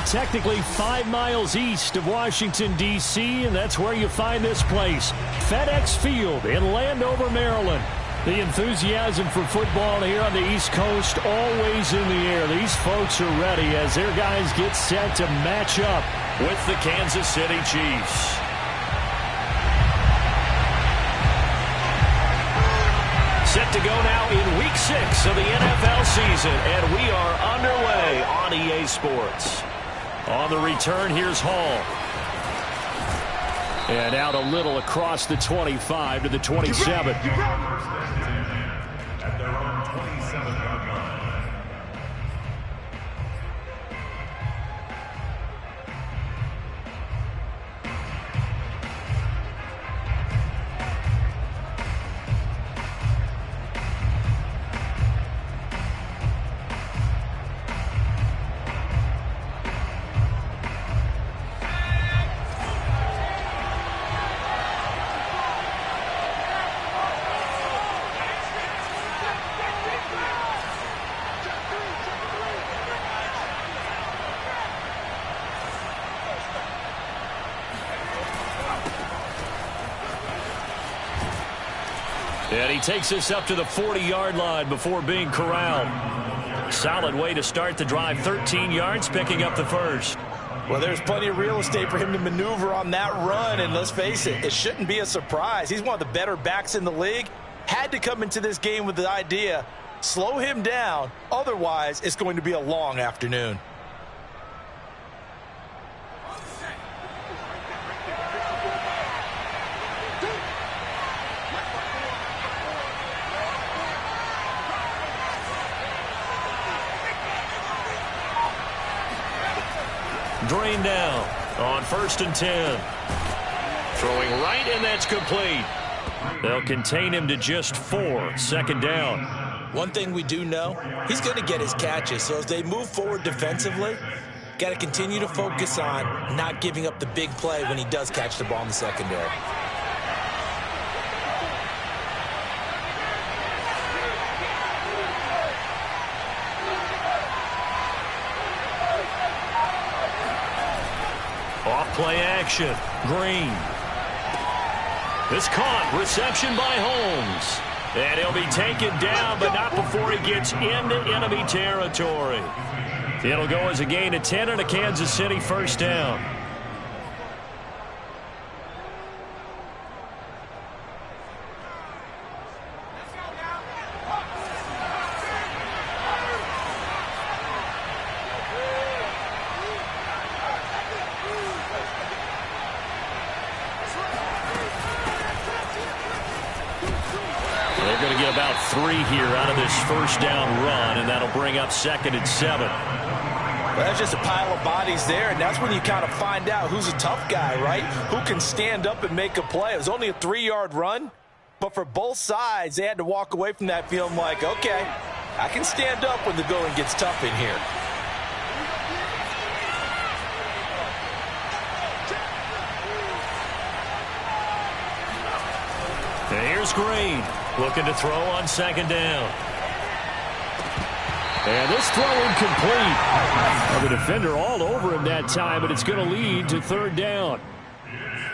technically 5 miles east of Washington, D.C., and that's where you find this place, FedEx Field in Landover, Maryland. The enthusiasm for football here on the East Coast always in the air. These folks are ready as their guys get set to match up with the Kansas City Chiefs. Set to go now in Week 6 of the NFL season, and we are underway on EA Sports. On the return, here's Hall. And out a little across the 25 to the 27. And he takes us up to the 40-yard line before being corralled. Solid way to start the drive. 13 yards, picking up the first. Well, there's plenty of real estate for him to maneuver on that run, and let's face it, it shouldn't be a surprise. He's one of the better backs in the league. Had to come into this game with the idea, slow him down, otherwise it's going to be a long afternoon. Drain down on 1st and 10. Throwing right, and that's complete. They'll contain him to just 4. 2nd down. One thing we do know, he's going to get his catches. So as they move forward defensively, got to continue to focus on not giving up the big play when he does catch the ball in the secondary. Play action. Green. It's caught. Reception by Holmes. And he'll be taken down, but not before he gets into enemy territory. It'll go as a gain of 10 and a Kansas City 1st down. They're going to get about 3 here out of this 1st down run, and that'll bring up 2nd and 7. Well, that's just a pile of bodies there, and that's when you kind of find out who's a tough guy, right? Who can stand up and make a play. It was only a 3-yard run, but for both sides, they had to walk away from that feeling like, okay, I can stand up when the going gets tough in here. And here's Green. Looking to throw on 2nd down. And this throw incomplete. Well, the defender all over him that time, but it's going to lead to 3rd down.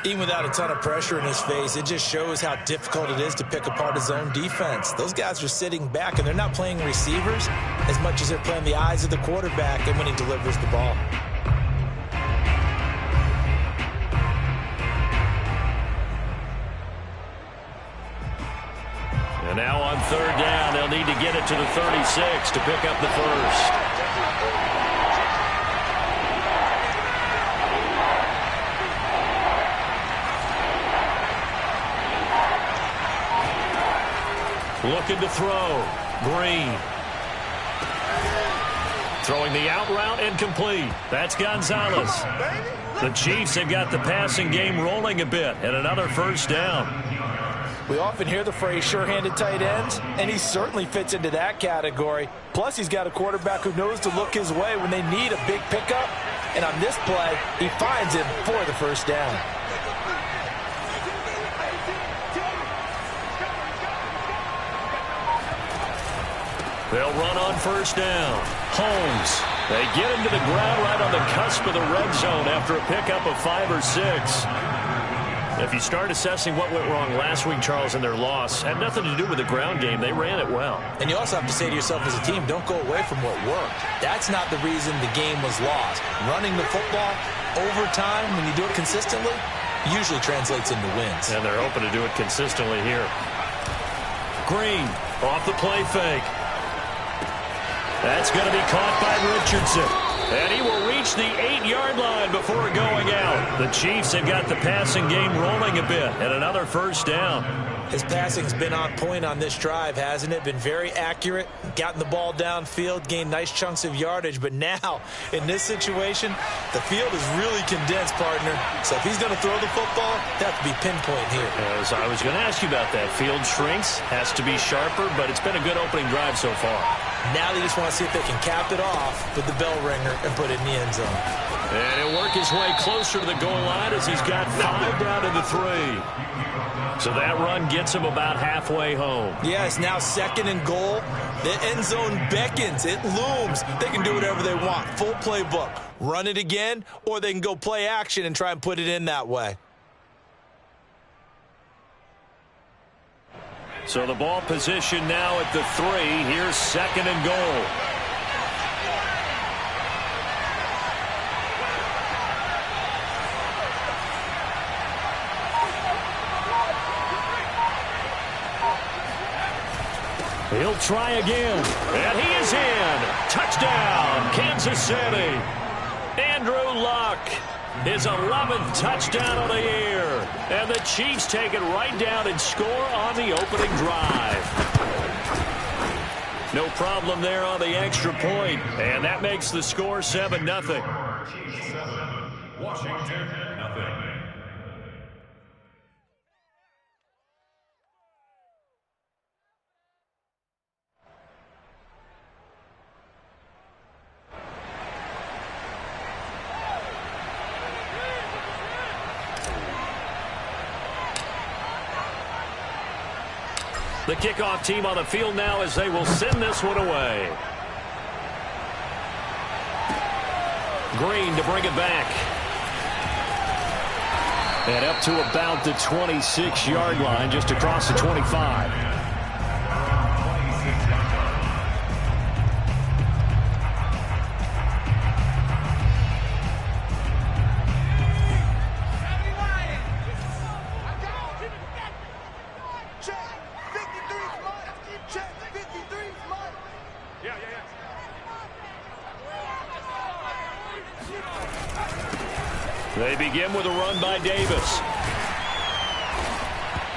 Even without a ton of pressure in his face, it just shows how difficult it is to pick apart his own defense. Those guys are sitting back, and they're not playing receivers as much as they're playing the eyes of the quarterback and when he delivers the ball. And now on 3rd down, they'll need to get it to the 36 to pick up the first. Looking to throw. Green. Throwing the out route incomplete. That's Gonzalez. The Chiefs have got the passing game rolling a bit, and another 1st down. We often hear the phrase sure-handed tight ends, and he certainly fits into that category. Plus, he's got a quarterback who knows to look his way when they need a big pickup. And on this play, he finds him for the 1st down. They'll run on 1st down. Holmes They get him to the ground right on the cusp of the red zone after a pickup of 5 or 6. If you start assessing what went wrong last week, Charles, in their loss, had nothing to do with the ground game. They ran it well. And you also have to say to yourself as a team, don't go away from what worked. That's not the reason the game was lost. Running the football over time, when you do it consistently, usually translates into wins. And they're hoping to do it consistently here. Green off the play fake. That's going to be caught by Richardson. And he will reach the 8-yard line before going out. The Chiefs have got the passing game rolling a bit, and another first down. His passing's been on point on this drive, hasn't it? Been very accurate, gotten the ball downfield, gained nice chunks of yardage. But now, in this situation, the field is really condensed, partner. So if he's going to throw the football, that have to be pinpoint here. As I was going to ask you about that. Field shrinks, has to be sharper, but it's been a good opening drive so far. Now they just want to see if they can cap it off with the bell ringer and put it in the end zone. And he'll work his way closer to the goal line as he's got 5 down to the 3. So that run gets him about halfway home. Yeah, it's now 2nd and goal. The end zone beckons. It looms. They can do whatever they want. Full playbook. Run it again, or they can go play action and try and put it in that way. So the ball position now at the 3. Here's 2nd and goal. He'll try again. And he is in. Touchdown, Kansas City. Andrew Luck. His 11th touchdown of the year. And the Chiefs take it right down and score on the opening drive. No problem there on the extra point. And that makes the score 7-0. Washington, 0. The kickoff team on the field now as they will send this one away. Green to bring it back. And up to about the 26-yard line, just across the 25. They begin with a run by Davis.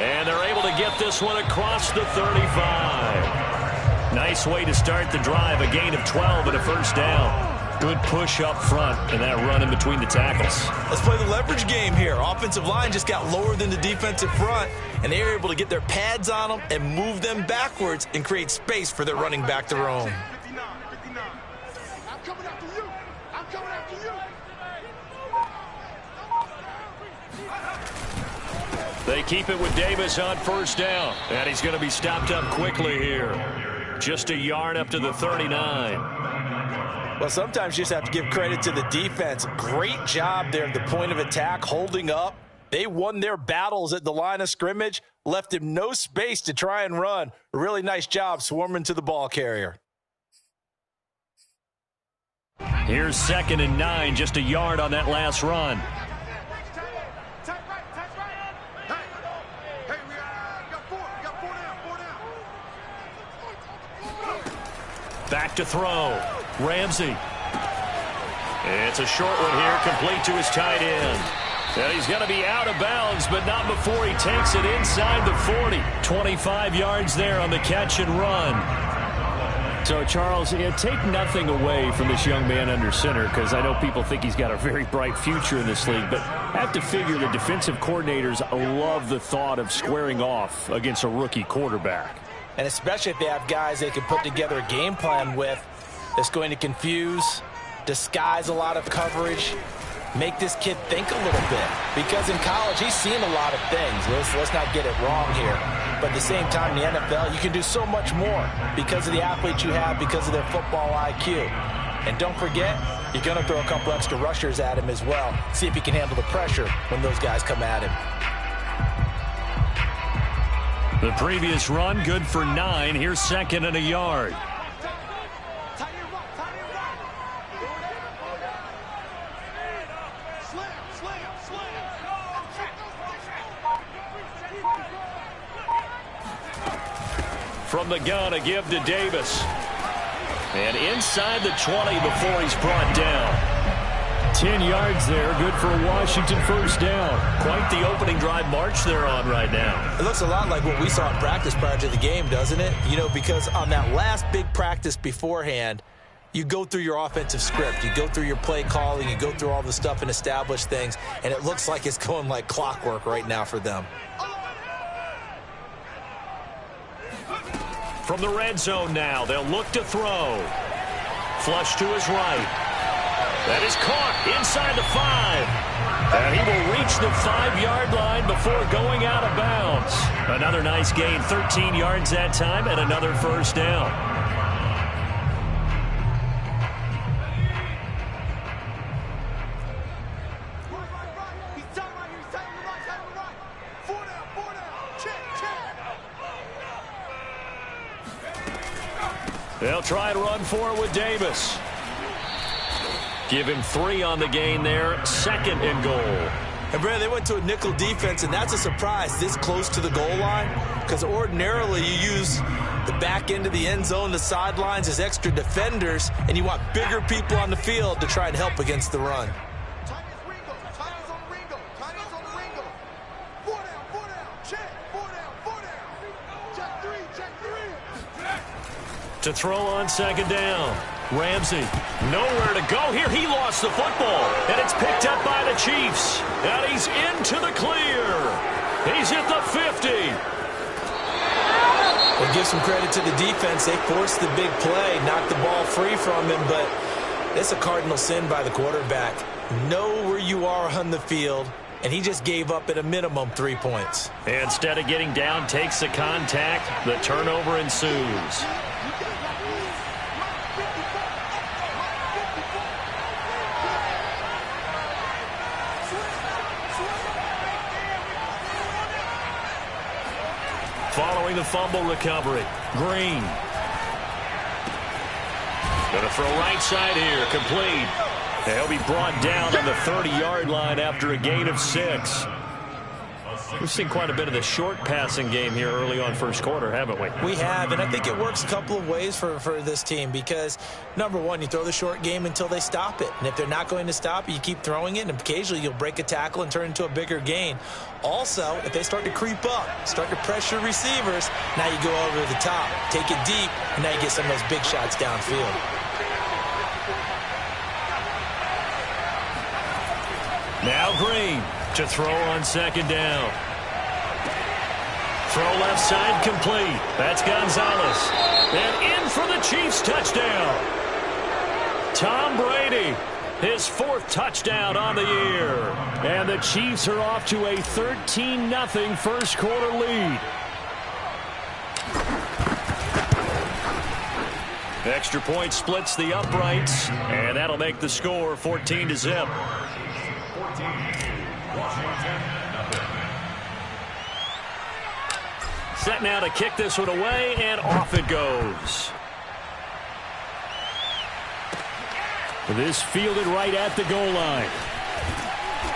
And they're able to get this one across the 35. Nice way to start the drive. A gain of 12 and a first down. Good push up front and that run in between the tackles. Let's play the leverage game here. Offensive line just got lower than the defensive front, and they were able to get their pads on them and move them backwards and create space for their running back to roam. I'm coming after you. I'm coming after you. They keep it with Davis on first down. And he's going to be stopped up quickly here. Just a yard up to the 39. Well, sometimes you just have to give credit to the defense. Great job there at the point of attack, holding up. They won their battles at the line of scrimmage, left him no space to try and run. A really nice job swarming to the ball carrier. Here's 2nd and 9, just a yard on that last run. Back to throw. Ramsey. It's a short one here, complete to his tight end. And he's going to be out of bounds, but not before he takes it inside the 40. 25 yards there on the catch and run. So, Charles, take nothing away from this young man under center, because I know people think he's got a very bright future in this league, but I have to figure the defensive coordinators love the thought of squaring off against a rookie quarterback. And especially if they have guys they can put together a game plan with that's going to confuse, disguise a lot of coverage, make this kid think a little bit. Because in college, he's seen a lot of things. Let's not get it wrong here. But at the same time, in the NFL, you can do so much more because of the athletes you have, because of their football IQ. And don't forget, you're going to throw a couple extra rushers at him as well. See if he can handle the pressure when those guys come at him. The previous run, good for 9. Here's 2nd and a yard. From the gun, a give to Davis. And inside the 20 before he's brought down. 10 yards there, good for a Washington first down. Quite the opening drive march they're on right now. It looks a lot like what we saw in practice prior to the game, doesn't it? You know, because on that last big practice beforehand, you go through your offensive script. You go through your play calling. You go through all the stuff and establish things. And it looks like it's going like clockwork right now for them. From the red zone now, they'll look to throw. Flush to his right. That is caught inside the 5. And he will reach the 5-yard line before going out of bounds. Another nice gain, 13 yards that time, and another first down. They'll try to run for it with Davis. Give him 3 on the gain there. 2nd and goal. And, Brad, they went to a nickel defense, and that's a surprise this close to the goal line, because ordinarily you use the back end of the end zone, the sidelines as extra defenders, and you want bigger people on the field to try and help against the run. To throw on 2nd down. Ramsey, nowhere to go here. He lost the football, and it's picked up by the Chiefs. And he's into the clear. He's at the 50. We'll give some credit to the defense. They forced the big play, knocked the ball free from him, but it's a cardinal sin by the quarterback. Know where you are on the field, and he just gave up at a minimum 3 points. Instead of getting down, takes the contact. The turnover ensues. Following the fumble recovery, Green. Going to throw right side here, complete. He'll be brought down on the 30-yard line after a gain of 6. We've seen quite a bit of the short passing game here early on first quarter, haven't we? We have, and I think it works a couple of ways for this team because, number one, you throw the short game until they stop it. And if they're not going to stop it, you keep throwing it, and occasionally you'll break a tackle and turn into a bigger gain. Also, if they start to creep up, start to pressure receivers, now you go over the top, take it deep, and now you get some of those big shots downfield. Now Green to throw on 2nd down. Throw left side complete. That's Gonzalez. And in for the Chiefs touchdown. Tom Brady, his 4th touchdown on the year. And the Chiefs are off to a 13-0 first quarter lead. Extra point splits the uprights, and that'll make the score 14-0. Set now to kick this one away, and off it goes. This fielded right at the goal line.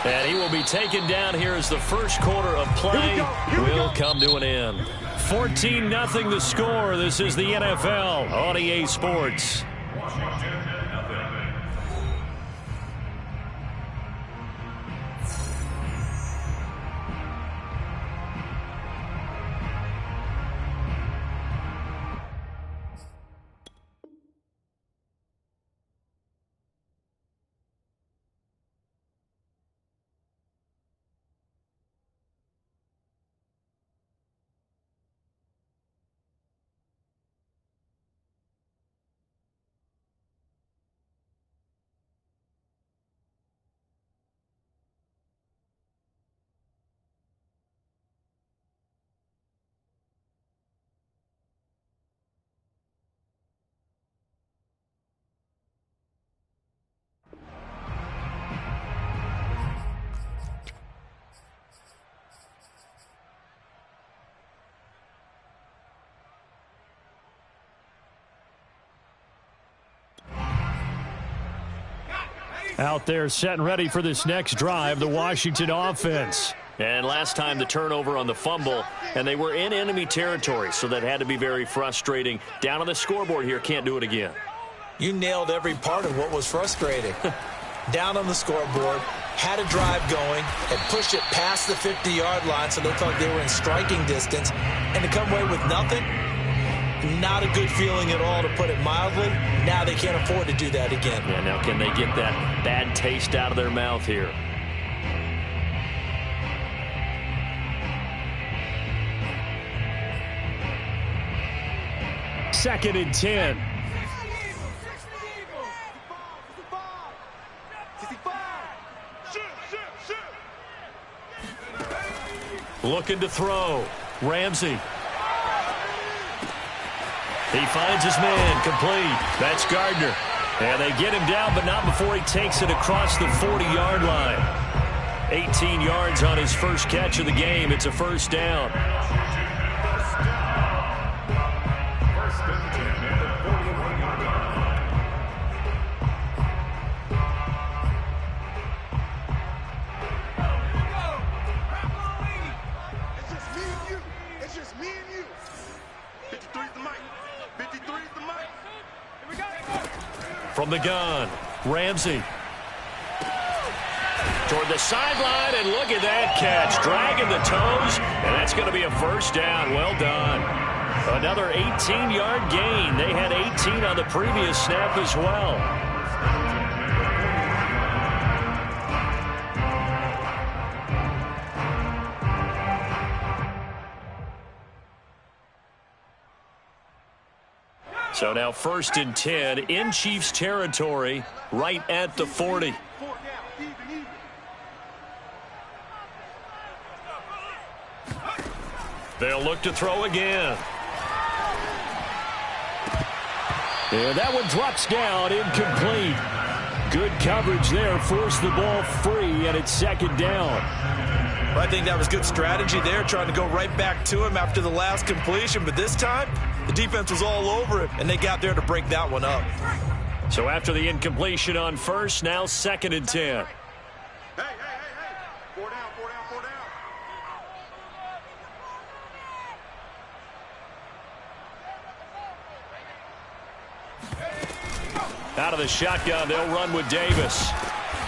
And he will be taken down here as the first quarter of play will come to an end. 14-0 the score. This is the NFL on EA Sports. Out there set and ready for this next drive, the Washington offense. And last time the turnover on the fumble, and they were in enemy territory, so that had to be very frustrating. Down on the scoreboard here, can't do it again. You nailed every part of what was frustrating. Down on the scoreboard, had a drive going, and pushed it past the 50-yard line so they thought they were in striking distance, and to come away with nothing, not a good feeling at all, to put it mildly. Now they can't afford to do that again. Yeah, now can they get that bad taste out of their mouth here? Second and 10. Looking to throw. Ramsey. He finds his man, complete. That's Gardner. And they get him down, but not before he takes it across the 40-yard line. 18 yards on his first catch of the game. It's a first down. From the gun, Ramsey. Toward the sideline, and look at that catch. Dragging the toes, and that's going to be a first down. Well done. Another 18-yard gain. They had 18 on the previous snap as well. So now first and 10 in Chiefs territory, right at the 40. They'll look to throw again. And that one drops down, incomplete. Good coverage there, forced the ball free, and it's second down. I think that was good strategy there, trying to go right back to him after the last completion. But this time, the defense was all over it, and they got there to break that one up. So after the incompletion on first, now second and 10. Hey. 4 down. Out of the shotgun, they'll run with Davis.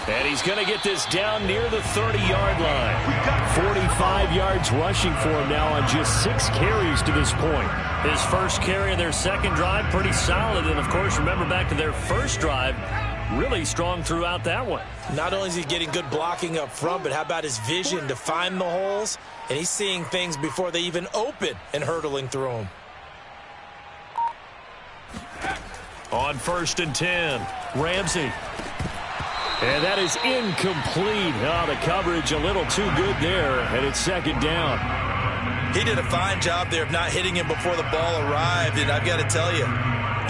And he's going to get this down near the 30-yard line. 45 yards rushing for him now on just 6 carries to this point. His first carry of their second drive, pretty solid. And, of course, remember back to their first drive, really strong throughout that one. Not only is he getting good blocking up front, but how about his vision to find the holes? And he's seeing things before they even open and hurtling through them. On first and 10, Ramsey. And that is incomplete. Oh, the coverage a little too good there, and it's second down. He did a fine job there of not hitting him before the ball arrived, and I've got to tell you,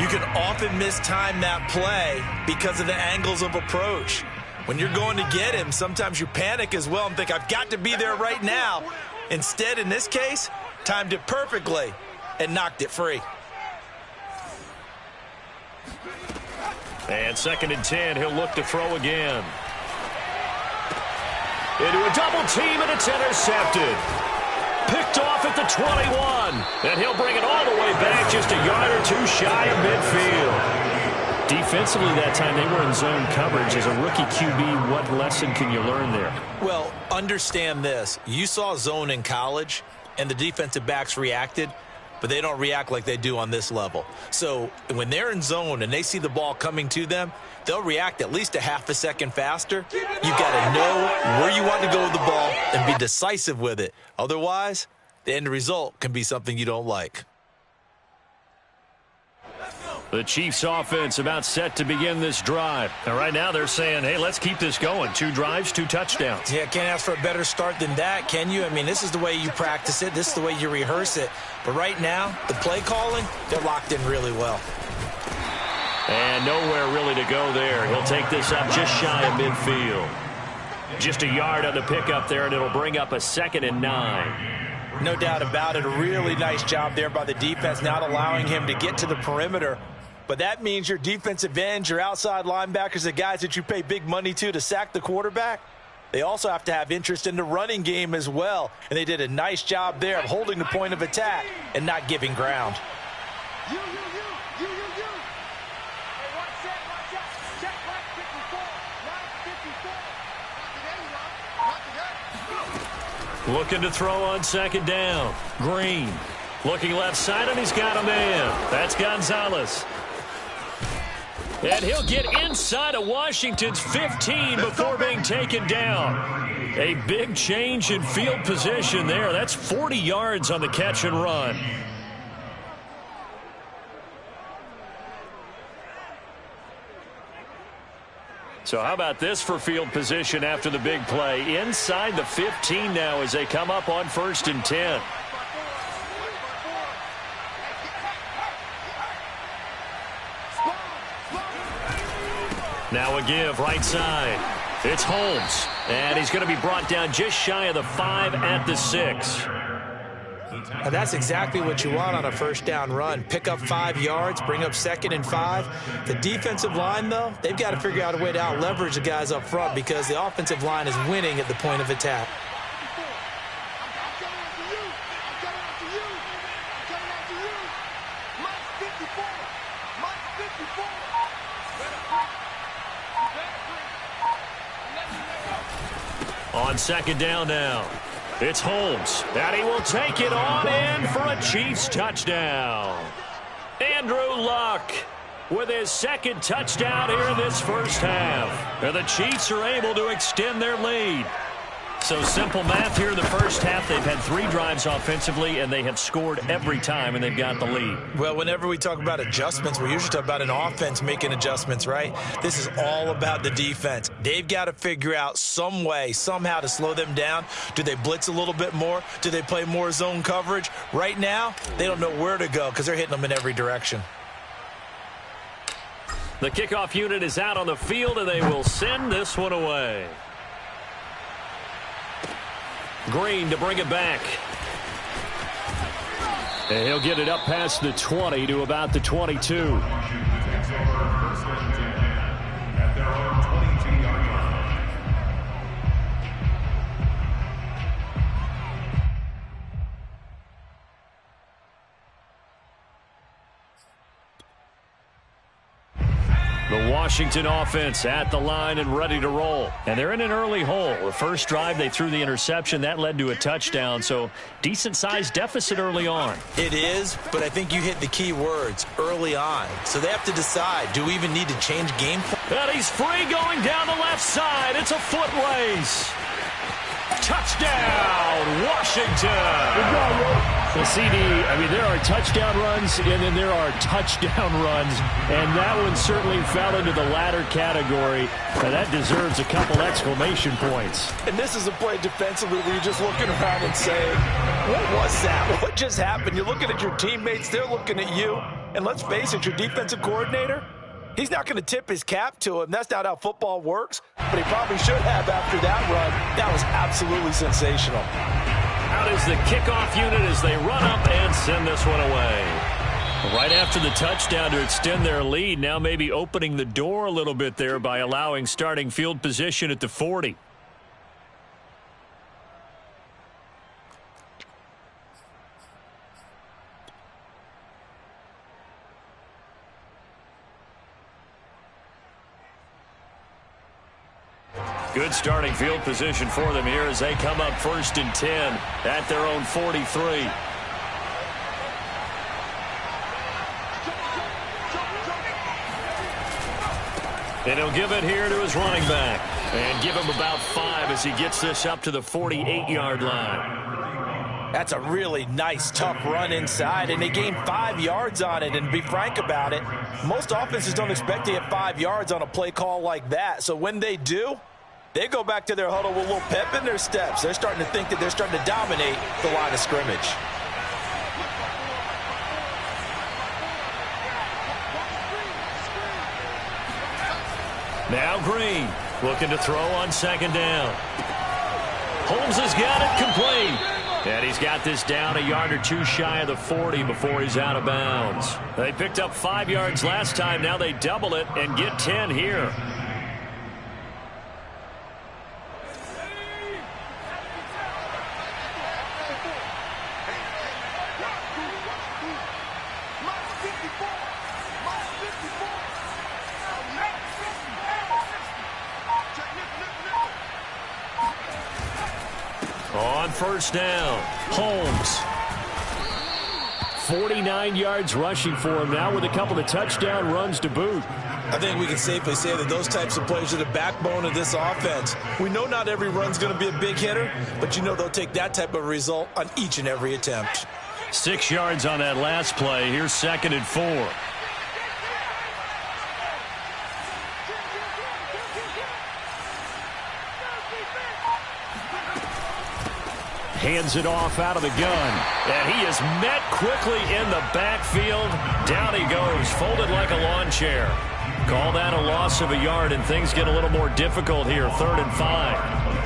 you can often mistime that play because of the angles of approach. When you're going to get him, sometimes you panic as well and think, I've got to be there right now. Instead, in this case, timed it perfectly and knocked it free. And second and 10, he'll look to throw again. Into a double team, and it's intercepted. Picked off at the 21. And he'll bring it all the way back just a yard or two shy of midfield. Defensively that time, they were in zone coverage. As a rookie QB, what lesson can you learn there? Well, understand this. You saw zone in college, and the defensive backs reacted, but they don't react like they do on this level. So when they're in zone and they see the ball coming to them, they'll react at least a half a second faster. You've got to know where you want to go with the ball and be decisive with it. Otherwise, the end result can be something you don't like. The Chiefs offense about set to begin this drive. And right now they're saying, hey, let's keep this going. 2 drives, 2 touchdowns. Yeah, can't ask for a better start than that, can you? I mean, this is the way you practice it. This is the way you rehearse it. But right now, the play calling, they're locked in really well. And nowhere really to go there. He'll take this up just shy of midfield. Just a yard on the pickup there, and it'll bring up a second and 9. No doubt about it. A really nice job there by the defense, not allowing him to get to the perimeter. But that means your defensive ends, your outside linebackers, the guys that you pay big money to sack the quarterback, they also have to have interest in the running game as well. And they did a nice job there of holding the point of attack and not giving ground. Looking to throw on second down. Green. Looking left side, and he's got a man. That's Gonzalez. And he'll get inside of Washington's 15 before being taken down. A big change in field position there. That's 40 yards on the catch and run. So how about this for field position after the big play? Inside the 15 now as they come up on 1st and 10. Now a give right side. It's Holmes. And he's going to be brought down just shy of the 5 at the 6. Now that's exactly what you want on a first down run. Pick up 5 yards, bring up 2nd and 5. The defensive line, though, they've got to figure out a way to out-leverage the guys up front because the offensive line is winning at the point of attack. On second down now, it's Holmes, and he will take it on in for a Chiefs touchdown. Andrew Luck with his 2nd touchdown here in this first half. And the Chiefs are able to extend their lead. So simple math here in the first half. They've had 3 drives offensively, and they have scored every time, and they've got the lead. Well, whenever we talk about adjustments, we usually talk about an offense making adjustments, right? This is all about the defense. They've got to figure out some way, somehow to slow them down. Do they blitz a little bit more? Do they play more zone coverage? Right now, they don't know where to go because they're hitting them in every direction. The kickoff unit is out on the field, and they will send this one away. Green to bring it back. And he'll get it up past the 20 to about the 22. The Washington offense at the line and ready to roll. And they're in an early hole. The first drive, they threw the interception. That led to a touchdown. So decent-sized deficit early on. It is, but I think you hit the key words, early on. So they have to decide, do we even need to change game plan? And he's free going down the left side. It's a foot race. Touchdown, Washington. Well, CD, I mean, there are touchdown runs, and then there are touchdown runs, and that one certainly fell into the latter category, and that deserves a couple exclamation points. And this is a play defensively where you're just looking around and saying, what was that? What just happened? You're looking at your teammates, they're looking at you, and let's face it, your defensive coordinator, he's not going to tip his cap to him. That's not how football works, but he probably should have after that run. That was absolutely sensational. Out is the kickoff unit as they run up and send this one away. Right after the touchdown to extend their lead, now maybe opening the door a little bit there by allowing starting field position at the 40. Good starting field position for them here as they come up 1st and 10 at their own 43. And he'll give it here to his running back. And give him about 5 as he gets this up to the 48-yard line. That's a really nice, tough run inside, and they gained 5 yards on it. And to be frank about it, most offenses don't expect to get 5 yards on a play call like that. So when they do, they go back to their huddle with a little pep in their steps. They're starting to think that they're starting to dominate the line of scrimmage. Now Green looking to throw on second down. Holmes has got it complete. And he's got this down a yard or two shy of the 40 before he's out of bounds. They picked up 5 yards last time. Now they double it and get 10 here. On first down, Holmes. 49 yards rushing for him now with a couple of touchdown runs to boot. I think we can safely say that those types of plays are the backbone of this offense. We know not every run's going to be a big hitter, but you know they'll take that type of result on each and every attempt. 6 yards on that last play. Here's 2nd and 4. Hands it off out of the gun. And he is met quickly in the backfield. Down he goes, folded like a lawn chair. Call that a loss of a yard, and things get a little more difficult here. 3rd and 5.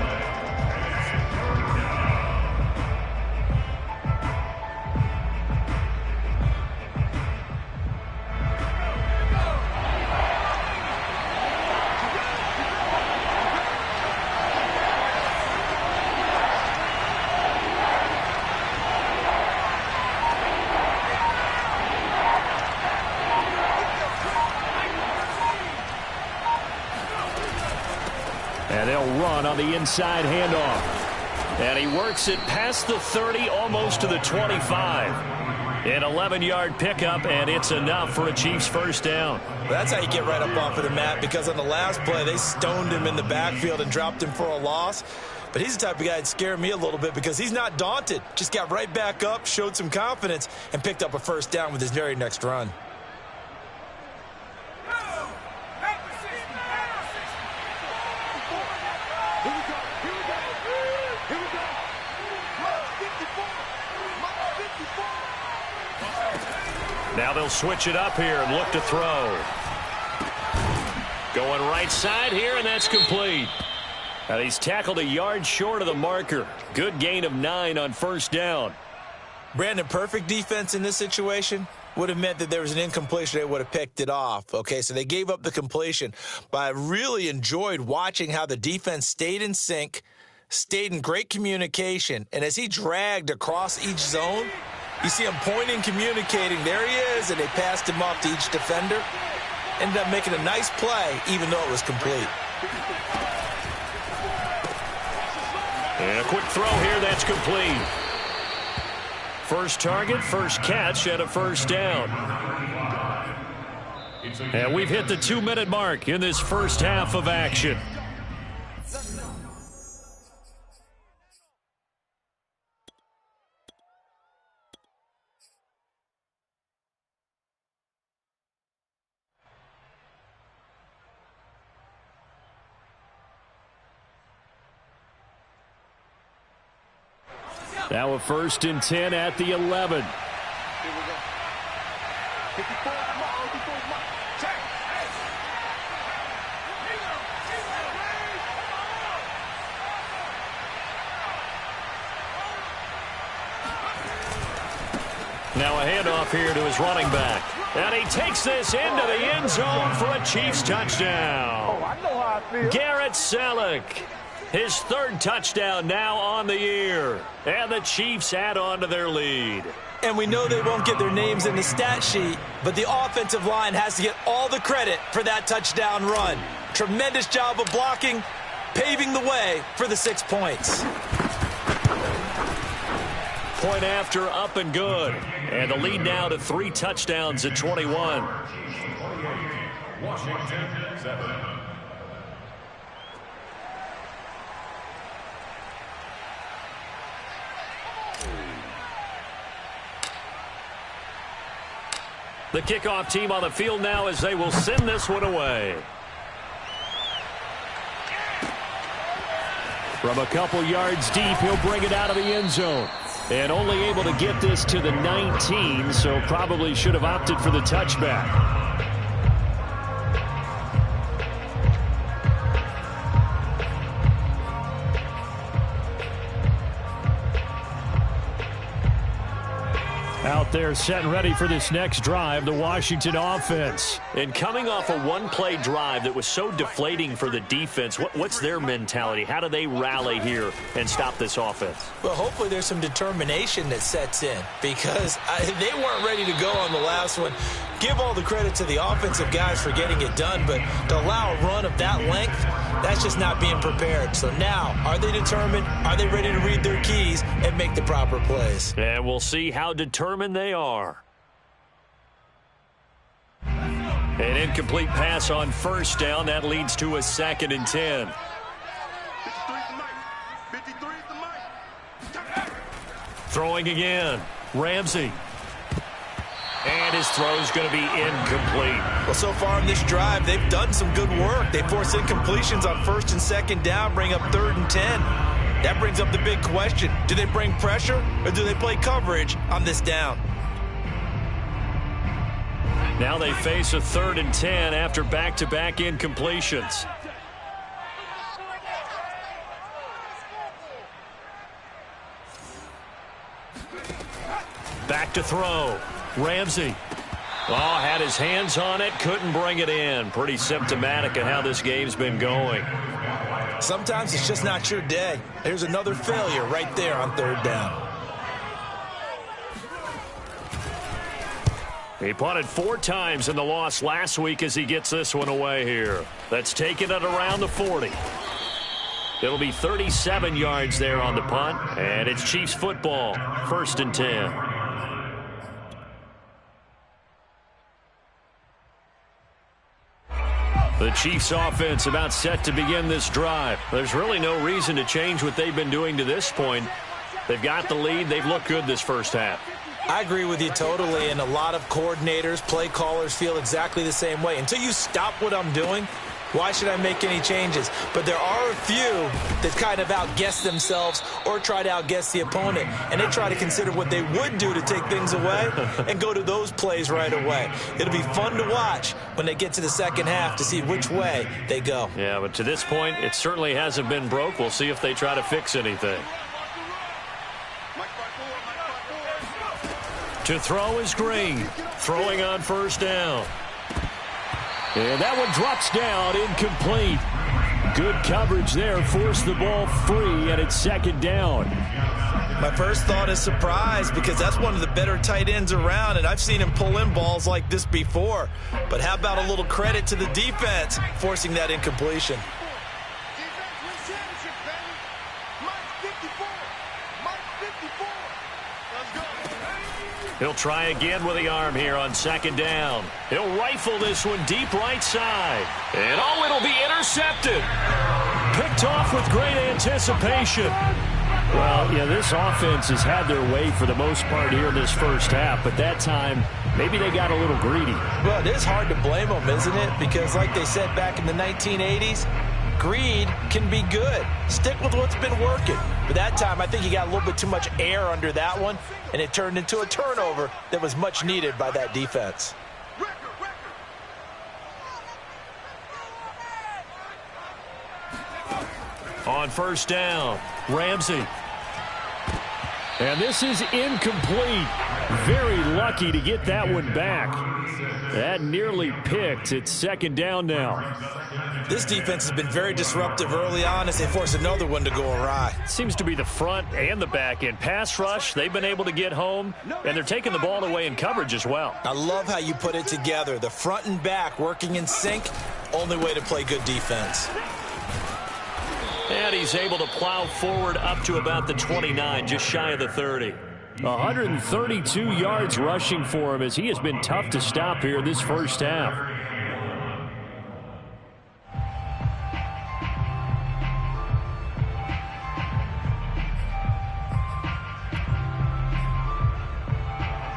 And they'll run on the inside handoff. And he works it past the 30, almost to the 25. An 11-yard pickup, and it's enough for a Chiefs first down. That's how you get right up off of the mat, because on the last play, they stoned him in the backfield and dropped him for a loss. But he's the type of guy that scared me a little bit because he's not daunted. Just got right back up, showed some confidence, and picked up a first down with his very next run. Now they'll switch it up here and look to throw. Going right side here, and that's complete. And he's tackled a yard short of the marker. Good gain of 9 on first down. Brandon, perfect defense in this situation would have meant that there was an incompletion. They would have picked it off. Okay, so they gave up the completion. But I really enjoyed watching how the defense stayed in sync, stayed in great communication, and as he dragged across each zone, you see him pointing, communicating. There he is, and they passed him off to each defender. Ended up making a nice play, even though it was complete. And a quick throw here, that's complete. First target, first catch, and a first down. And we've hit the 2-minute mark in this first half of action. Now a 1st and 10 at the 11. Now a handoff here to his running back. And he takes this into the end zone for a Chiefs touchdown. Oh, I know how I feel. Garrett Selleck. His 3rd touchdown now on the year. And the Chiefs add on to their lead. And we know they won't get their names in the stat sheet, but the offensive line has to get all the credit for that touchdown run. Tremendous job of blocking, paving the way for the 6 points. Point after, up and good. And the lead now to 3 touchdowns at 21. Washington 7. The kickoff team on the field now as they will send this one away. From a couple yards deep, he'll bring it out of the end zone. And only able to get this to the 19, so probably should have opted for the touchback. Out there set and ready for this next drive, the Washington offense. And coming off a one-play drive that was so deflating for the defense, what's their mentality? How do they rally here and stop this offense? Well, hopefully there's some determination that sets in because they weren't ready to go on the last one. Give all the credit to the offensive guys for getting it done, but to allow a run of that length, that's just not being prepared. So now, are they determined? Are they ready to read their keys and make the proper plays? And we'll see how determined they are. An incomplete pass on first down. That leads to a 2nd and 10. Throwing again. Ramsey. And his throw's going to be incomplete. Well, so far in this drive, they've done some good work. They force incompletions on 1st and 2nd down, bring up 3rd and 10. That brings up the big question. Do they bring pressure or do they play coverage on this down? Now they face a 3rd and 10 after back-to-back incompletions. Back to throw. Ramsey. Oh, had his hands on it, couldn't bring it in. Pretty symptomatic of how this game's been going. Sometimes it's just not your day. There's another failure right there on 3rd down. He punted 4 times in the loss last week as he gets this one away here. That's taking it around the 40. It'll be 37 yards there on the punt, and it's Chiefs football, 1st and 10. The Chiefs offense about set to begin this drive. There's really no reason to change what they've been doing to this point. They've got the lead. They've looked good this first half. I agree with you totally, and a lot of coordinators, play callers feel exactly the same way. Until you stop what I'm doing, why should I make any changes? But there are a few that kind of outguess themselves or try to outguess the opponent, and they try to consider what they would do to take things away and go to those plays right away. It'll be fun to watch when they get to the second half to see which way they go. Yeah, but to this point, it certainly hasn't been broke. We'll see if they try to fix anything. To throw is Green. Throwing on 1st down. And that one drops down, incomplete. Good coverage there, forced the ball free, and it's 2nd down. My first thought is surprise because that's one of the better tight ends around, and I've seen him pull in balls like this before. But how about a little credit to the defense forcing that incompletion? He'll try again with the arm here on 2nd down. He'll rifle this one deep right side. And oh, it'll be intercepted. Picked off with great anticipation. Well, yeah, this offense has had their way for the most part here in this first half, but that time, maybe they got a little greedy. Well, it is hard to blame them, isn't it? Because like they said back in the 1980s, greed can be good. Stick with what's been working. But that time, I think he got a little bit too much air under that one, and it turned into a turnover that was much needed by that defense. On 1st down, Ramsey. And this is incomplete. Very lucky to get that one back. That nearly picked. It's 2nd down now. This defense has been very disruptive early on as they force another one to go awry. Seems to be the front and the back end. Pass rush, they've been able to get home, and they're taking the ball away in coverage as well. I love how you put it together. The front and back working in sync, only way to play good defense. And he's able to plow forward up to about the 29, just shy of the 30. 132 yards rushing for him as he has been tough to stop here this first half.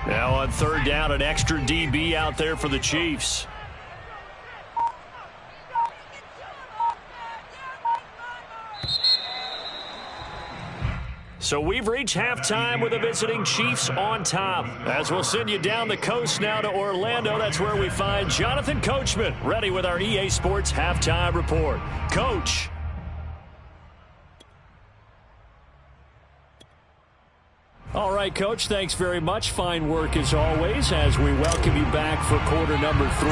Now on 3rd down, an extra DB out there for the Chiefs. So we've reached halftime with the visiting Chiefs on top. As we'll send you down the coast now to Orlando, that's where we find Jonathan Coachman ready with our EA Sports Halftime Report. Coach. All right, Coach, thanks very much. Fine work as always as we welcome you back for quarter number 3.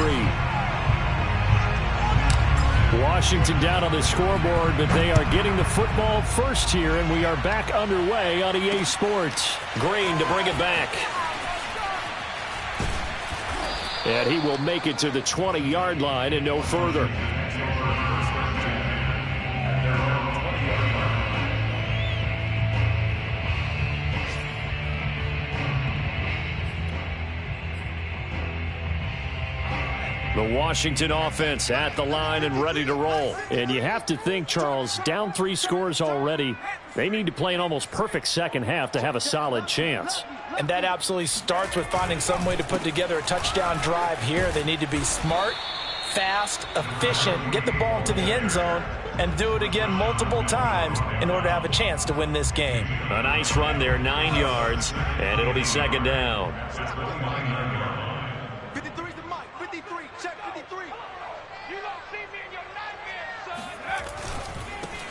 Washington down on the scoreboard, but they are getting the football first here, and we are back underway on EA Sports. Green to bring it back. And he will make it to the 20-yard line and no further. The Washington offense at the line and ready to roll. And you have to think, Charles, down 3 scores already. They need to play an almost perfect second half to have a solid chance. And that absolutely starts with finding some way to put together a touchdown drive here. They need to be smart, fast, efficient, get the ball into the end zone, and do it again multiple times in order to have a chance to win this game. A nice run there, 9 yards, and it'll be second down. 53's the mic. 53. Check 53. You don't see me in your nightmares,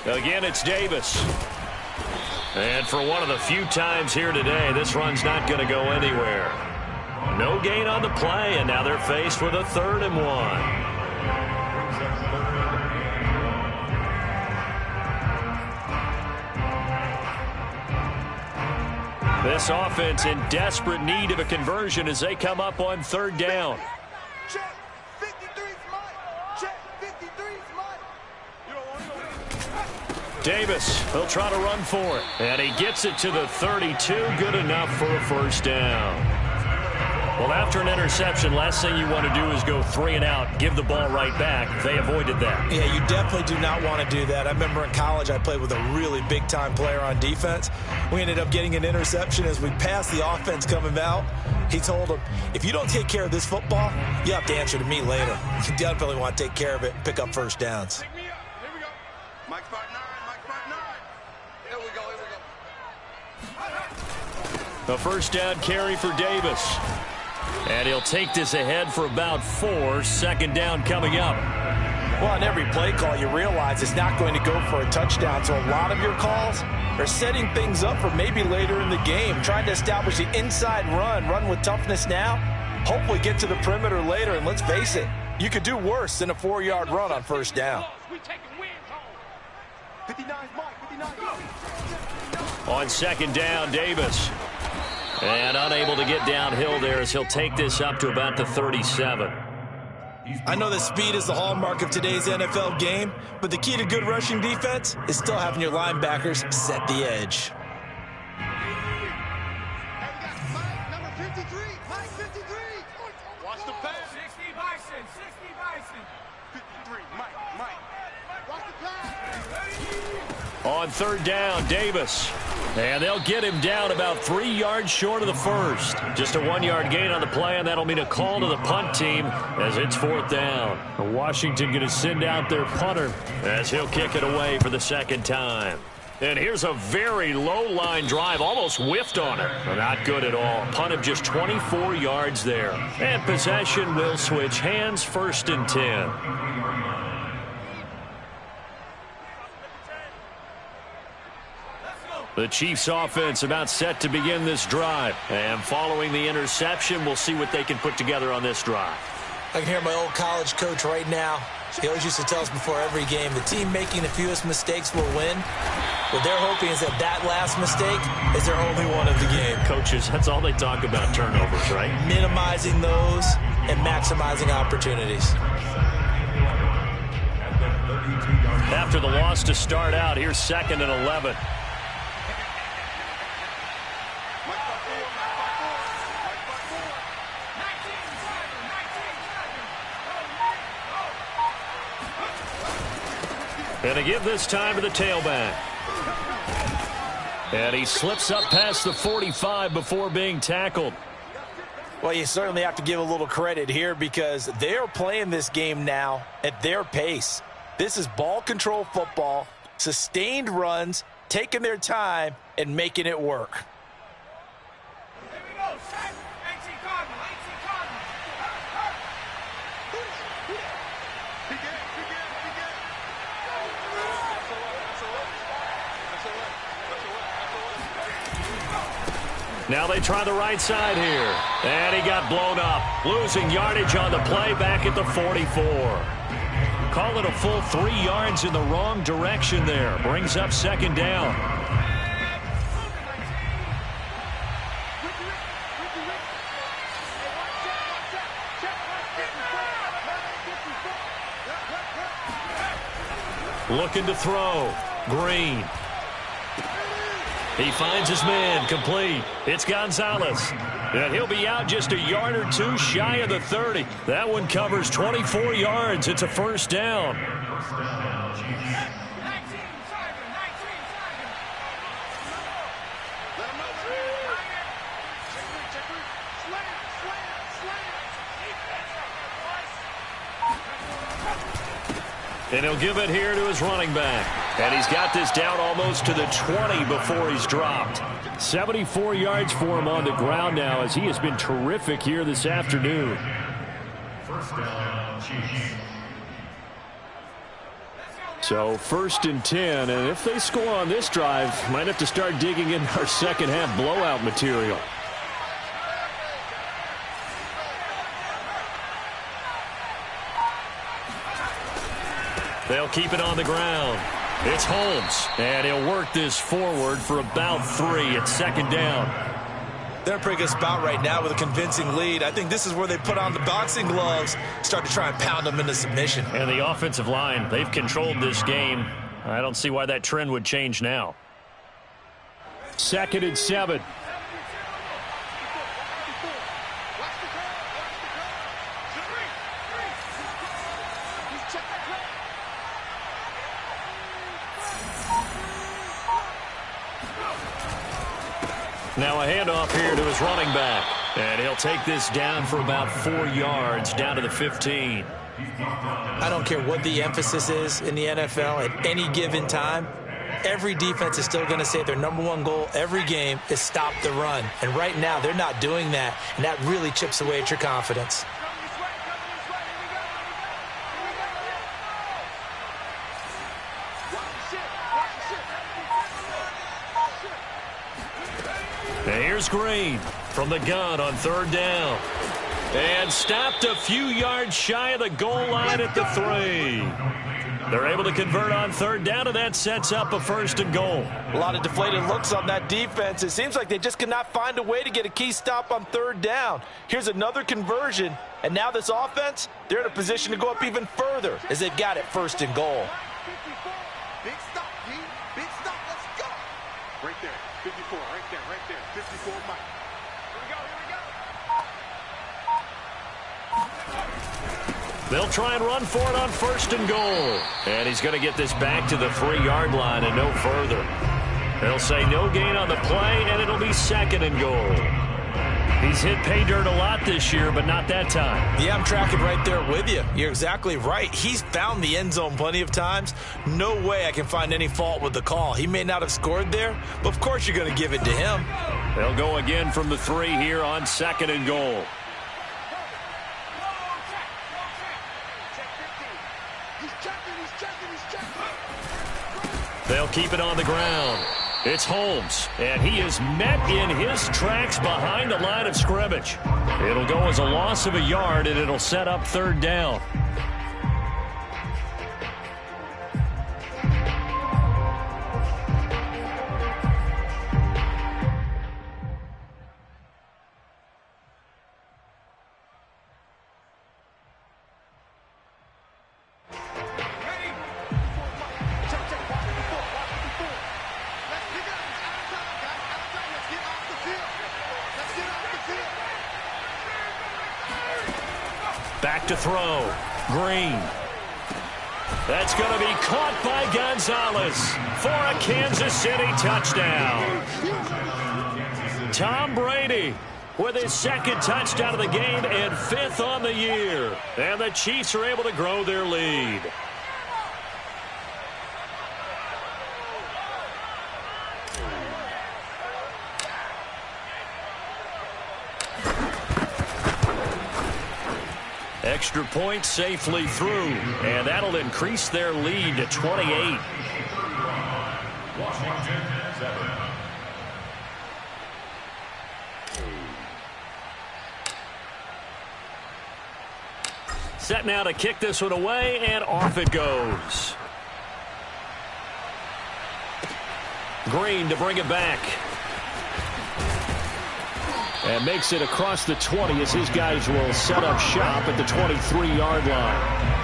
son. Again, it's Davis. And for one of the few times here today, this run's not going to go anywhere. No gain on the play, and now they're faced with a 3rd and 1. This offense in desperate need of a conversion as they come up on 3rd down. Check 53's mic. Check 53's mic. You don't want to go. Davis, he'll try to run for it. And he gets it to the 32. Good enough for a first down. Well, after an interception, last thing you want to do is go 3 and out, give the ball right back. They avoided that. Yeah, you definitely do not want to do that. I remember in college I played with a really big-time player on defense. We ended up getting an interception as we passed the offense coming out. He told him, if you don't take care of this football, you have to answer to me later. You definitely want to take care of it and pick up first downs. Pick me up. Here we go. Mike 5'9". Mike 5'9". Here we go. Here we go. A first down carry for Davis. And he'll take this ahead for about 4. Second down coming up. Well, on every play call, you realize it's not going to go for a touchdown. So a lot of your calls are setting things up for maybe later in the game, trying to establish the inside run with toughness now, hopefully get to the perimeter later. And let's face it, you could do worse than a 4-yard run on first down. 59's Mike. 59's. On second down, Davis. And unable to get downhill there as he'll take this up to about the 37. I know that speed is the hallmark of today's NFL game, but the key to good rushing defense is still having your linebackers set the edge. Mike, number 53. Mike 53. Watch the pass. 60 Bison. 60 Bison. 53. Mike. Watch the pass. On third down, Davis. And they'll get him down about 3 yards short of the first. Just a 1-yard gain on the play, and that'll mean a call to the punt team as it's 4th down. Washington going to send out their punter as he'll kick it away for the second time. And here's a very low-line drive, almost whiffed on it. Not good at all. Punt of just 24 yards there. And possession will switch hands, 1st and 10. The Chiefs offense about set to begin this drive. And following the interception, we'll see what they can put together on this drive. I can hear my old college coach right now. He always used to tell us before every game, the team making the fewest mistakes will win. What they're hoping is that last mistake is their only one of the game. Coaches, that's all they talk about, turnovers, right? Minimizing those and maximizing opportunities. After the loss to start out, here's 2nd and 11. And a give this time to the tailback. And he slips up past the 45 before being tackled. Well, you certainly have to give a little credit here because they're playing this game now at their pace. This is ball control football, sustained runs, taking their time and making it work. Now they try the right side here. And he got blown up. Losing yardage on the play back at the 44. Call it a full 3 yards in the wrong direction there. Brings up second down. Looking to throw. Green. He finds his man, complete. It's Gonzalez. And he'll be out just a yard or two shy of the 30. That one covers 24 yards. It's a first down. And he'll give it here to his running back. And he's got this down almost to the 20 before he's dropped. 74 yards for him on the ground now as he has been terrific here this afternoon. First down, Chiefs. So 1st and 10, and if they score on this drive, might have to start digging in our second half blowout material. They'll keep it on the ground. It's Holmes, and he'll work this forward for about 3 at second down. They're in a pretty good spot right now with a convincing lead. I think this is where they put on the boxing gloves, start to try and pound them into submission. And the offensive line, they've controlled this game. I don't see why that trend would change now. 2nd and 7. Now a handoff here to his running back. And he'll take this down for about 4 yards, down to the 15. I don't care what the emphasis is in the NFL at any given time. Every defense is still going to say their #1 goal every game is stop the run. And right now, they're not doing that, and that really chips away at your confidence. And here's Green from the gun on 3rd down. And stopped a few yards shy of the goal line at the 3. They're able to convert on 3rd down, and that sets up a 1st and goal. A lot of deflated looks on that defense. It seems like they just cannot find a way to get a key stop on 3rd down. Here's another conversion, and now this offense, they're in a position to go up even further as they've got it 1st and goal. Big stop, G. Big stop. Let's go. Right there. 54. Right there. Right there. 54, Mike. Here we go. Here we go. They'll try and run for it on 1st and goal. And he's going to get this back to the 3-yard line and no further. They'll say no gain on the play, and it'll be 2nd and goal. He's hit pay dirt a lot this year, but not that time. Yeah, I'm tracking right there with you. You're exactly right. He's found the end zone plenty of times. No way I can find any fault with the call. He may not have scored there, but of course you're going to give it to him. They'll go again from the 3 here on 2nd and goal. They'll keep it on the ground. It's Holmes, and he is met in his tracks behind the line of scrimmage. It'll go as a loss of a yard, and it'll set up 3rd down. Back to throw. Green. That's going to be caught by Gonzalez for a Kansas City touchdown. Tom Brady with his 2nd touchdown of the game and 5th on the year. And the Chiefs are able to grow their lead. Extra point safely through, and that'll increase their lead to 28. Washington 7. Set now to kick this one away, and off it goes. Green to bring it back. And makes it across the 20 as his guys will set up shop at the 23-yard line.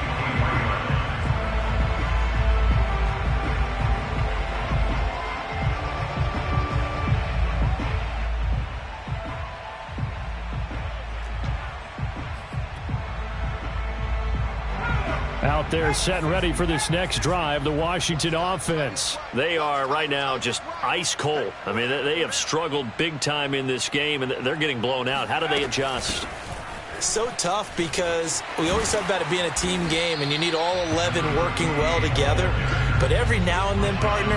Out there set and ready for this next drive, the Washington offense. They are right now just ice cold. I mean, they have struggled big time in this game, and they're getting blown out. How do they adjust? So tough because we always talk about it being a team game, and you need all 11 working well together. But every now and then, partner,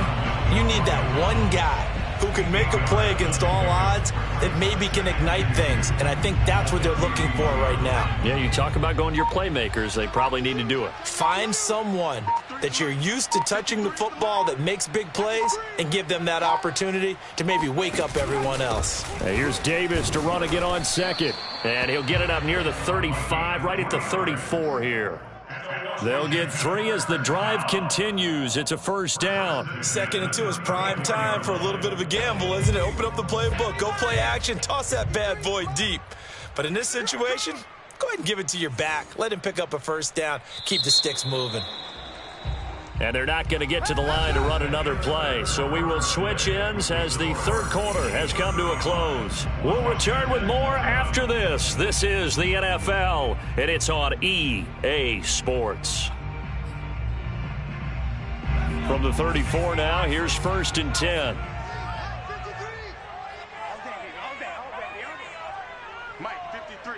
you need that one guy who can make a play against all odds that maybe can ignite things. And I think that's what they're looking for right now. Yeah, you talk about going to your playmakers. They probably need to do it. Find someone that you're used to touching the football that makes big plays and give them that opportunity to maybe wake up everyone else. Hey, here's Davis to run again on second. And he'll get it up near the 35, right at the 34 here. They'll get 3 as the drive continues. It's a first down. 2nd and 2 is prime time for a little bit of a gamble, isn't it? Open up the playbook, go play action, toss that bad boy deep. But in this situation, go ahead and give it to your back. Let him pick up a first down. Keep the sticks moving. And they're not going to get to the line to run another play. So we will switch ends as the third quarter has come to a close. We'll return with more after this. This is the NFL, and it's on EA Sports. From the 34 now, here's 1st and 10. Mike, 53.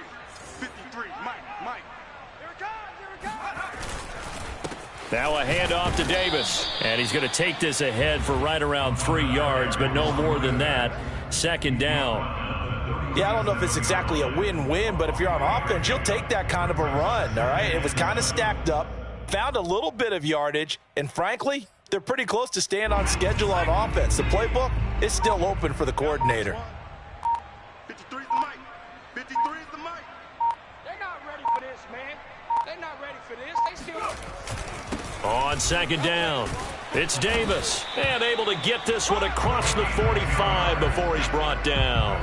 53. Mike. Here it comes. Now a handoff to Davis. And he's going to take this ahead for right around 3 yards, but no more than that. 2nd down. Yeah, I don't know if it's exactly a win-win, but if you're on offense, you'll take that kind of a run, all right? It was kind of stacked up, found a little bit of yardage, and frankly, they're pretty close to staying on schedule on offense. The playbook is still open for the coordinator. 53 is the Mike. 53 is the Mike. They're not ready for this, man. They're not ready for this. They still... On 2nd down, it's Davis, and able to get this one across the 45 before he's brought down.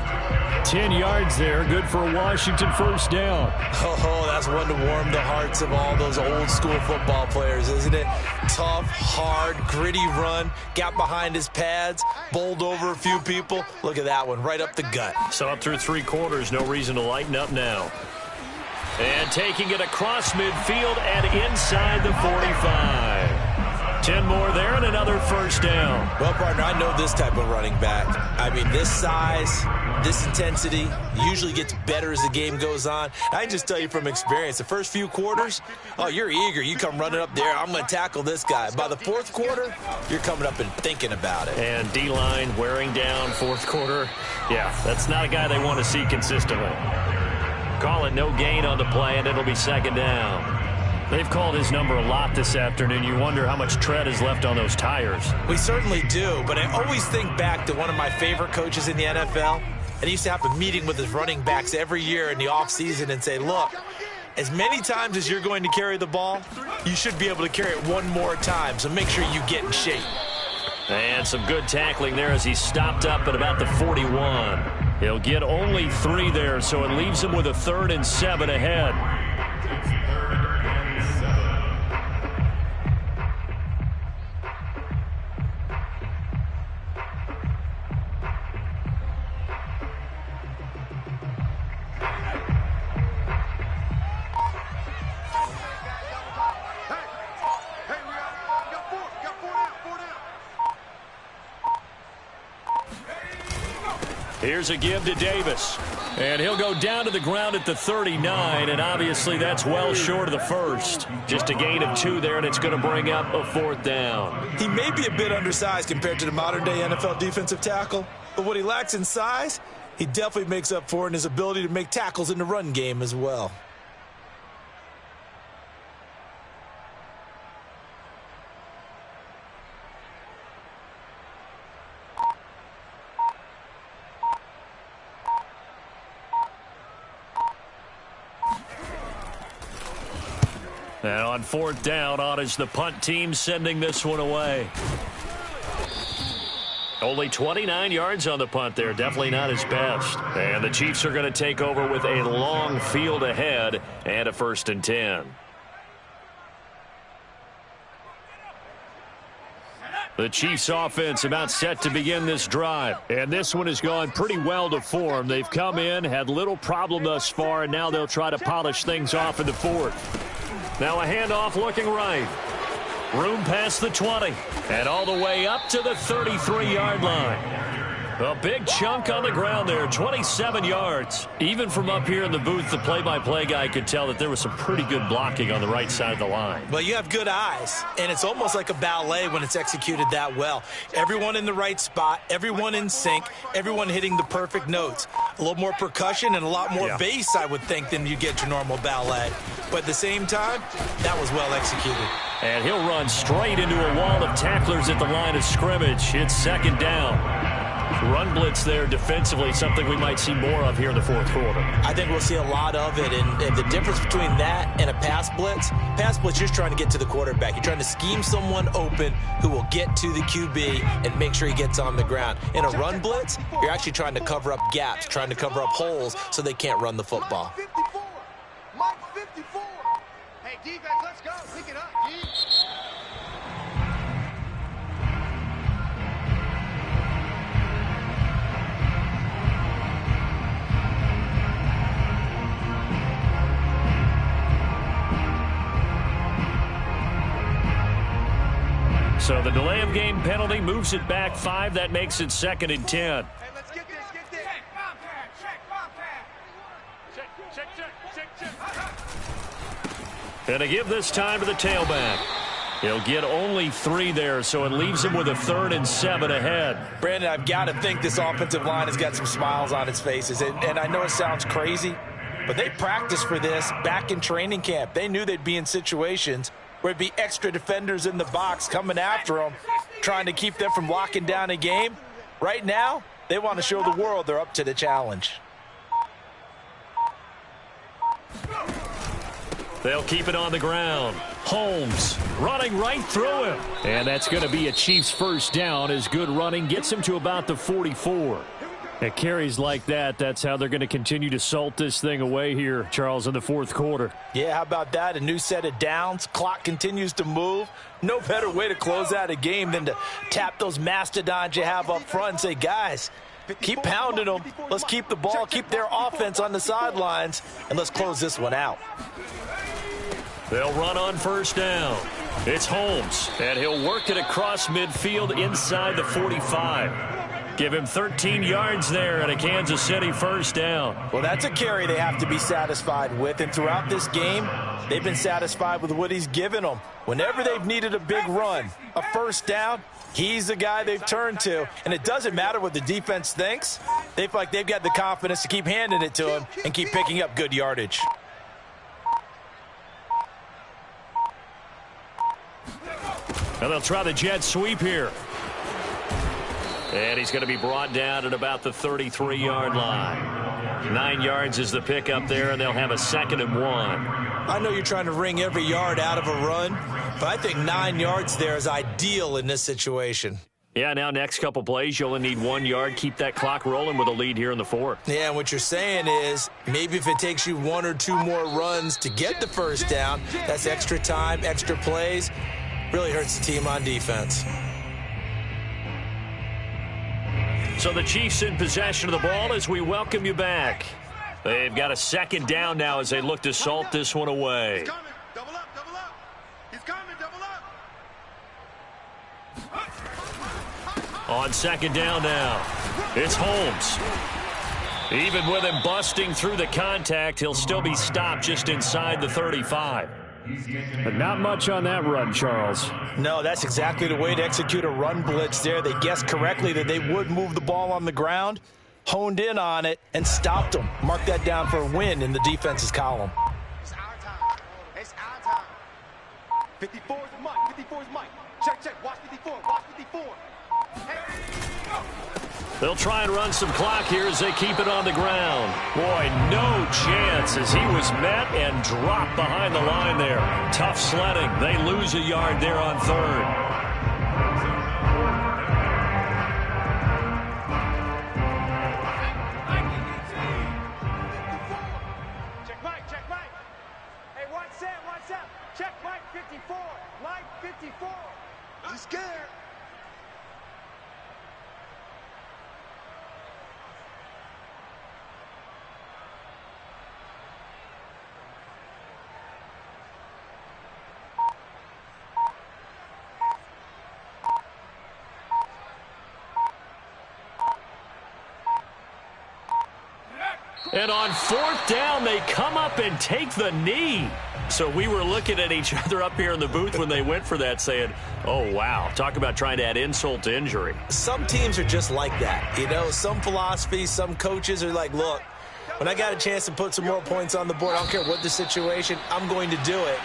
10 yards there, good for a Washington first down. Oh, that's one to warm the hearts of all those old school football players, isn't it? Tough, hard, gritty run, got behind his pads, bowled over a few people. Look at that one, right up the gut. So up through 3 quarters, no reason to lighten up now. And taking it across midfield and inside the 45. 10 more there and another first down. Well, partner, I know this type of running back. I mean, this size, this intensity usually gets better as the game goes on. I can just tell you from experience, the first few quarters, oh, you're eager. You come running up there, I'm going to tackle this guy. By the 4th quarter, you're coming up and thinking about it. And D-line wearing down 4th quarter. Yeah, that's not a guy they want to see consistently. Call it no gain on the play, and it'll be 2nd down. They've called his number a lot this afternoon. You wonder how much tread is left on those tires. We certainly do, but I always think back to one of my favorite coaches in the NFL, and he used to have a meeting with his running backs every year in the offseason and say, look, as many times as you're going to carry the ball, you should be able to carry it one more time, so make sure you get in shape. And some good tackling there as he stopped up at about the 41. He'll get only 3 there, so it leaves him with a 3rd and 7 ahead. Here's a give to Davis. And he'll go down to the ground at the 39, and obviously that's well short of the first. Just a gain of 2 there, and it's going to bring up a 4th down. He may be a bit undersized compared to the modern-day NFL defensive tackle, but what he lacks in size, he definitely makes up for in his ability to make tackles in the run game as well. And on 4th down, on is the punt team sending this one away. Only 29 yards on the punt there. Definitely not his best. And the Chiefs are going to take over with a long field ahead and a 1st and 10. The Chiefs offense about set to begin this drive. And this one has gone pretty well to form. They've come in, had little problem thus far, and now they'll try to polish things off in the 4th. Now a handoff looking right. Room past the 20. And all the way up to the 33-yard line. A big chunk on the ground there, 27 yards. Even from up here in the booth, the play-by-play guy could tell that there was some pretty good blocking on the right side of the line. Well, you have good eyes, and it's almost like a ballet when it's executed that well. Everyone in the right spot, everyone in sync, everyone hitting the perfect notes. A little more percussion and a lot more bass, I would think, than you get your normal ballet. But at the same time, that was well executed. And he'll run straight into a wall of tacklers at the line of scrimmage. It's 2nd down. Run blitz there defensively, something we might see more of here in the 4th quarter. I think we'll see a lot of it, and the difference between that and a pass blitz, you're just trying to get to the quarterback. You're trying to scheme someone open who will get to the QB and make sure he gets on the ground. In a run blitz, you're actually trying to cover up gaps, trying to cover up holes so they can't run the football. Mike 54. Mike 54. Hey, defense, let's go. Pick it up, D. So the delay of game penalty moves it back 5. That makes it 2nd and 10. Hey, let's get this, get this. Check, bomb pad, check, bomb pad. Check. And to give this time to the tailback. He'll get only 3 there, so it leaves him with a 3rd and 7 ahead. Brandon, I've got to think this offensive line has got some smiles on its faces. And I know it sounds crazy, but they practiced for this back in training camp. They knew they'd be in situations where it'd be extra defenders in the box coming after them, trying to keep them from locking down a game. Right now, they want to show the world they're up to the challenge. They'll keep it on the ground. Holmes running right through him. And that's going to be a Chiefs 1st down as good running gets him to about the 44. At carries like that, that's how they're going to continue to salt this thing away here, Charles, in the 4th quarter. Yeah, how about that? A new set of downs. Clock continues to move. No better way to close out a game than to tap those mastodons you have up front and say, guys, keep pounding them. Let's keep the ball, keep their offense on the sidelines, and let's close this one out. They'll run on 1st down. It's Holmes, and he'll work it across midfield inside the 45. Give him 13 yards there and a Kansas City 1st down. Well, that's a carry they have to be satisfied with, and throughout this game, they've been satisfied with what he's given them. Whenever they've needed a big run, a 1st down, he's the guy they've turned to, and it doesn't matter what the defense thinks. They feel like they've got the confidence to keep handing it to him and keep picking up good yardage. And they'll try the jet sweep here. And he's going to be brought down at about the 33-yard line. 9 yards is the pickup there, and they'll have a 2nd and 1. I know you're trying to wring every yard out of a run, but I think 9 yards there is ideal in this situation. Yeah, now next couple plays, you only need 1 yard. Keep that clock rolling with a lead here in the 4th. Yeah, and what you're saying is maybe if it takes you 1 or 2 more runs to get the 1st down, that's extra time, extra plays. Really hurts the team on defense. So the Chiefs in possession of the ball as we welcome you back. They've got a 2nd down now as they look to salt this one away. He's coming. Double up, double up. He's coming, double up. On 2nd down now, it's Holmes. Even with him busting through the contact, he'll still be stopped just inside the 35. But not much on that run, Charles. No, that's exactly the way to execute a run blitz there. They guessed correctly that they would move the ball on the ground, honed in on it, and stopped them. Mark that down for a win in the defense's column. It's our time. It's our time. 54 is Mike. 54 is Mike. Check, check. Watch 54. Watch 54. Hey. They'll try and run some clock here as they keep it on the ground. Boy, no chance as he was met and dropped behind the line there. Tough sledding. They lose a yard there on third. Check Mike, check Mike. Hey, what's up? Check Mike 54. Mike 54. He's scared. And on fourth down, they come up and take the knee. So we were looking at each other up here in the booth when they went for that saying, oh, wow, talk about trying to add insult to injury. Some teams are just like that. You know, some philosophies, some coaches are like, look, when I got a chance to put some more points on the board, I don't care what the situation, I'm going to do it.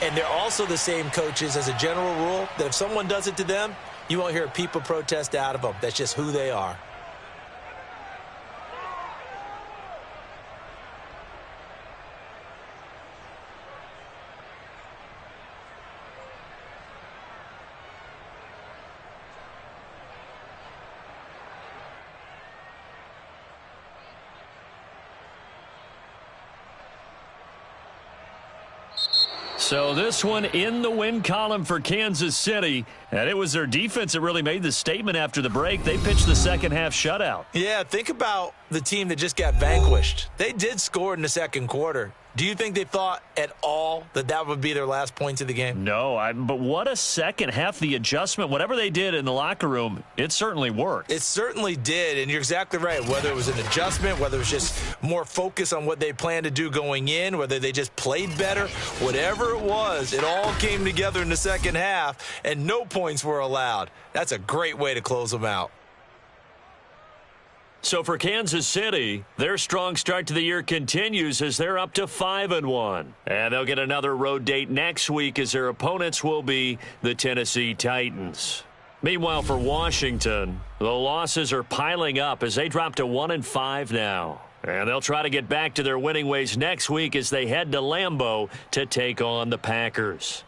And they're also the same coaches as a general rule that if someone does it to them, you won't hear a people protest out of them. That's just who they are. So this one in the win column for Kansas City, and it was their defense that really made the statement after the break. They pitched the second half shutout. Yeah, think about the team that just got vanquished. They did score in the second quarter. Do you think they thought at all that that would be their last points of the game? No, but what a second half. The adjustment, whatever they did in the locker room, it certainly worked. It certainly did, and you're exactly right. Whether it was an adjustment, whether it was just more focus on what they planned to do going in, whether they just played better, whatever it was, it all came together in the second half, and no points were allowed. That's a great way to close them out. So for Kansas City, their strong start to the year continues as they're up to 5-1. And they'll get another road date next week as their opponents will be the Tennessee Titans. Meanwhile, for Washington, the losses are piling up as they drop to 1-5 now. And they'll try to get back to their winning ways next week as they head to Lambeau to take on the Packers.